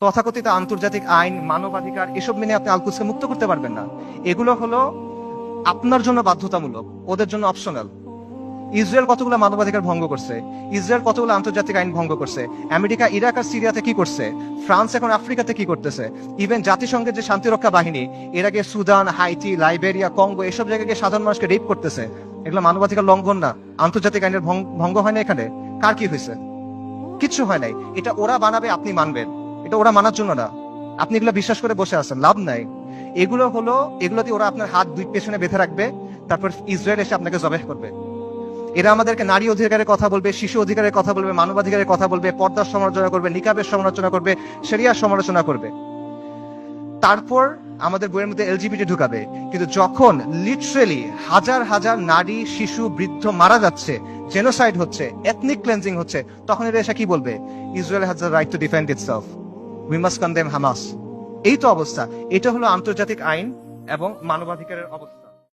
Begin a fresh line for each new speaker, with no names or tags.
তথাকথিত আন্তর্জাতিক আইন, মানবাধিকার এসব মেনে আপনি আল-কুদসকে মুক্ত করতে পারবেন না। এগুলো হলো আপনার জন্য বাধ্যতামূলক, ওদের জন্য অপশনাল। ইসরায়েল কতগুলো মানবাধিকার ভঙ্গ করছে, ইসরায়েল কতগুলো আন্তর্জাতিক আইন ভঙ্গ করছে, আমেরিকা ইরাক আর সিরিয়াতে কি করছে, ফ্রান্স এখন আফ্রিকাতে কি করতেছে, ইভেন জাতিসংঘের যে শান্তিরক্ষা বাহিনী এর আগে সুদান, হাইতি, লাইবেরিয়া, কঙ্গো এসব জায়গায় গিয়ে সাধারণ মানুষকে রেপ করতেছে। এগুলো মানবাধিকার লঙ্ঘন না? আন্তর্জাতিক আইনের ভঙ্গ হয় না এখানে? কার কি হয়েছে? কিচ্ছু হয় নাই। এটা ওরা বানাবে, আপনি মানবেন। এটা ওরা মানার জন্য না। আপনি এগুলো বিশ্বাস করে বসে আছেন, লাভ নাই। এগুলোতে ওরা আপনার হাত দুই পেছনে বেঁধে রাখবে, তারপর ইসরায়েল এসে আপনাকে জবাহ করবে। এরা আমাদেরকে নারী অধিকারের কথা বলবে, শিশু অধিকারের কথা বলবে, মানবাধিকারের কথা বলবে, পর্দার সমালোচনা করবে, নিকাবের সমালোচনা করবে, শরিয়ার সমালোচনা করবে। তারপর আমাদের বইয়ের মধ্যে এলজিবিটি ঢুকাবে। কিন্তু যখন লিটারেলি হাজার হাজার নারী, শিশু, বৃদ্ধ মারা যাচ্ছে, জেনোসাইড হচ্ছে, এথনিক ক্লেন্সিং হচ্ছে, তখন এরা এসে কি বলবে? Israel has the right to defend itself, we must condemn Hamas. এই তো অবস্থা। এটা হলো আন্তর্জাতিক আইন এবং মানবাধিকারের অবস্থা।